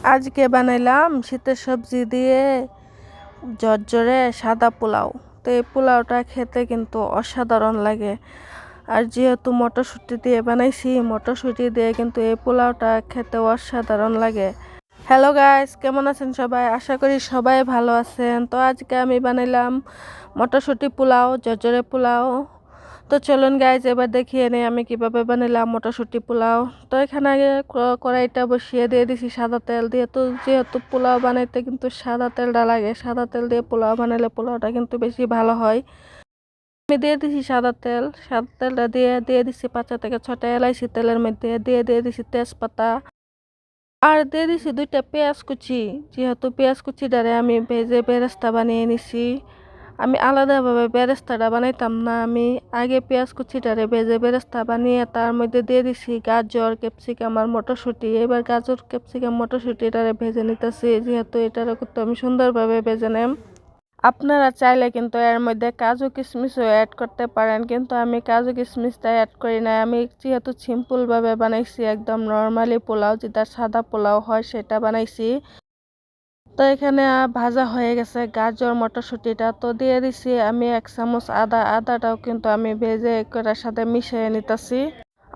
আজকে বানাইলাম শীতের সবজি দিয়ে ঝরঝরে সাদা পোলাও। তো এই পোলাওটা খেতে কিন্তু অসাধারণ লাগে। আর যেহেতু মটরশুঁটি দিয়ে বানাইছি, মটরশুঁটি দিয়ে কিন্তু এই পোলাওটা খেতে অসাধারণ লাগে। হ্যালো গাইস, কেমন আছেন সবাই? আশা করি সবাই ভালো আছেন। তো আজকে আমি বানাইলাম মটরশুঁটি পোলাও, ঝরঝরে পোলাও। তো চলুন গাইজ এবার দেখিয়ে নেই আমি কিভাবে বানালাম মটরশুঁটি পোলাও। তো এখানে আগে কড়াইটা বসিয়ে দিয়ে দিছি সাদা তেল দিয়ে। তো যেহেতু পোলাও বানাইতে কিন্তু সাদা তেলটা লাগে, সাদা তেল দিয়ে পোলাও বানালে পোলাওটা কিন্তু বেশি ভালো হয়। আমি দিয়ে দিছি সাদা তেল, সাদা তেলটা দিয়ে দিছি 5 থেকে 6টা এলাইচি তেলের মধ্যে, দিয়ে দিছি তেজপাতা, আর দিয়ে দিছি 2টা পেঁয়াজ কুচি। যেহেতু পেঁয়াজ কুচিটারে আমি ভেজে বেরেস্তা বানিয়ে নিছি। আমি আলাদাভাবে বেরেস্তাটা বানাইতাম না, আমি আগে পেঁয়াজ কুচিটারে ভেজে বেরেস্তা বানিয়ে তার মধ্যে দিয়ে দিছি গাজর, ক্যাপসিকাম আর মটরশুঁটি। এবার গাজর, ক্যাপসিকাম, মটরশুঁটিটারে ভেজে নিতেছি, যেহেতু এটারে কিন্তু আমি সুন্দরভাবে ভেজে নেম। আপনারা চাইলে কিন্তু এর মধ্যে কাজু কিশমিশও অ্যাড করতে পারেন, কিন্তু আমি কাজু কিশমিশটা অ্যাড করি না। আমি যেহেতু সিম্পলভাবে বানাইছি, একদম নর্মালি পোলাও যেটা সাদা পোলাও হয় সেটা বানাইছি। তো এখানে ভাজা হয়ে গেছে গাজর মটরশুঁটিটা, তো দিয়ে দিছি আমি 1 চামচ আদাটাও কিন্তু আমি ভেজে এটার সাথে মিশিয়ে নিতেছি।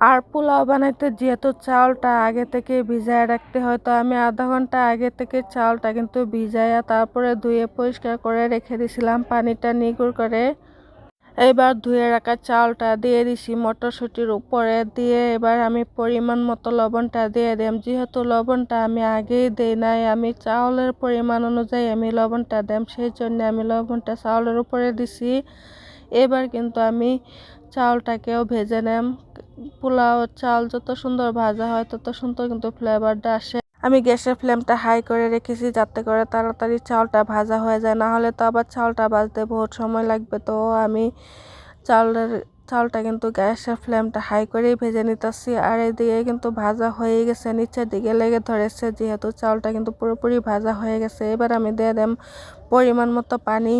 আর পোলাও বানাইতে যেহেতু চাউলটা আগে থেকে ভিজায় রাখতে হয়, তো আমি আধা ঘন্টা আগে থেকে চাউলটা কিন্তু ভিজাইয়া তারপরে ধুয়ে পরিষ্কার করে রেখে দিছিলাম পানিটা নিগুড় করে। এবার ধুয়ে রাখা চাউলটা দিয়ে দিছি মটরশুঁটির উপরে দিয়ে, এবার আমি পরিমাণ মতো লবণটা দিয়ে দিলাম। যেহেতু লবণটা আমি আগেই দেই নাই, আমি চাউলের পরিমাণ অনুযায়ী আমি লবণটা দিলাম, সেই জন্য আমি লবণটা চাউলের উপরে দিছি। এবার কিন্তু আমি চাউলটাকেও ভেজে নেম। পোলাও চাউল যত সুন্দর ভাজা হয় তত সুন্দর কিন্তু ফ্লেভারটা আসে। আমি গ্যাসের ফ্লেমটা হাই করে রেখেছি যাতে করে তাড়াতাড়ি চাউলটা ভাজা হয়ে যায়, না হলে তো আবার চাউলটা ভাজতে বহুত সময় লাগবে। তো আমি চাউলটা কিন্তু গ্যাসের ফ্লেমটা হাই করেই ভেজে নিতেছি। আর এদিকে কিন্তু ভাজা হয়ে গেছে, নিচের দিকে লেগে ধরেছে, যেহেতু চাউলটা কিন্তু পুরোপুরি ভাজা হয়ে গেছে। এবার আমি দিয়ে দেম পরিমাণ মতো পানি।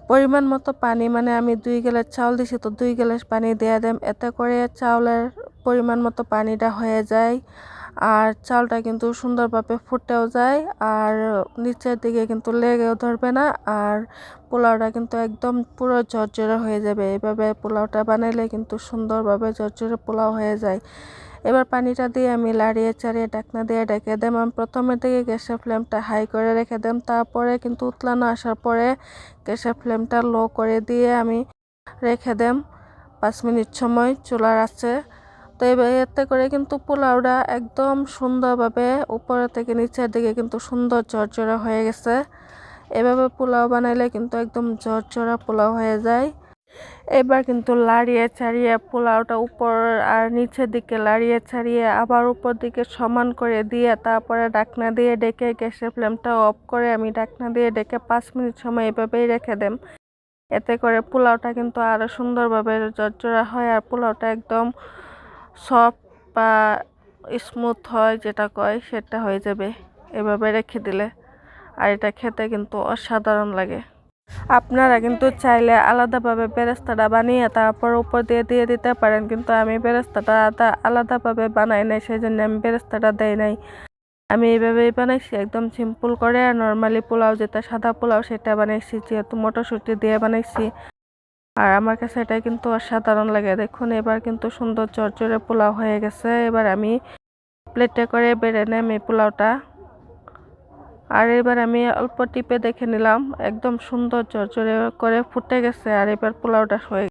পরিমাণ মতো পানি মানে আমি 2 গ্লাস চাউল দিছি, তো 2 গ্লাস পানি দিয়ে দেম, এতে করে চাউলের পরিমাণ মতো পানিটা হয়ে যায় আর চালটা কিন্তু সুন্দরভাবে ফুটেও যায় আর নিচের দিকে কিন্তু লেগেও ধরবে না। আর পোলাওটা কিন্তু একদম পুরো ঝরঝরে হয়ে যাবে। এভাবে পোলাওটা বানাইলে কিন্তু সুন্দরভাবে ঝরঝরে পোলাও হয়ে যায়। এবার পানিটা দিয়ে আমি লাড়িয়ে চাড়িয়ে ঢাকনা দিয়ে ঢেকে দেম। আমি প্রথমের দিকে গ্যাসের ফ্লেমটা হাই করে রেখে দেম, তারপরে কিন্তু উতলানো আসার পরে গ্যাসের ফ্লেমটা লো করে দিয়ে আমি রেখে দেম 5 মিনিট সময় চুলার আছে। তো এতে করে কিন্তু পোলাওটা একদম সুন্দরভাবে উপরে থেকে নিচের দিকে কিন্তু সুন্দর ঝরঝরা হয়ে গেছে। এভাবে পোলাও বানাইলে কিন্তু একদম ঝরঝরা পোলাও হয়ে যায়। এবার কিন্তু লাড়িয়ে ছাড়িয়ে পোলাওটা উপর আর নিচের দিকে লাড়িয়ে ছাড়িয়ে আবার উপর দিকে সমান করে দিয়ে তারপরে ঢাকনা দিয়ে ডেকে গ্যাসের ফ্লেমটা অফ করে আমি ঢাকনা দিয়ে ডেকে 5 মিনিট সময় এভাবেই রেখে দেম। এতে করে পোলাওটা কিন্তু আরও সুন্দরভাবে ঝরঝরা হয় আর পোলাওটা একদম সফট বা স্মুথ হয়, যেটা কয় সেটা হয়ে যাবে এভাবে রেখে দিলে। আর এটা খেতে কিন্তু অসাধারণ লাগে। আপনারা কিন্তু চাইলে আলাদাভাবে বেরেস্তাটা বানিয়ে তারপর উপর দিয়ে দিতে পারেন, কিন্তু আমি বেরেস্তাটা আলাদাভাবে বানাই নাই, সেই জন্য আমি বেরেস্তাটা দেই নাই। আমি এইভাবেই বানাইছি একদম সিম্পল করে। আর নর্মালি পোলাও যেটা সাদা পোলাও সেটা বানাইছি, যেহেতু মটরশুঁটি দিয়ে বানাইছি। আর আমার কাছে এটাই কিন্তু অসাধারণ লাগে। দেখুন এবার কিন্তু সুন্দর ঝরঝরে পোলাও হয়ে গেছে। এবার আমি প্লেটে করে বেড়ে নেম এই পোলাওটা। আর এবার আমি অল্প টিপে দেখে নিলাম একদম সুন্দর ঝরঝরে করে ফুটে গেছে। আর এবার পোলাওটা হয়ে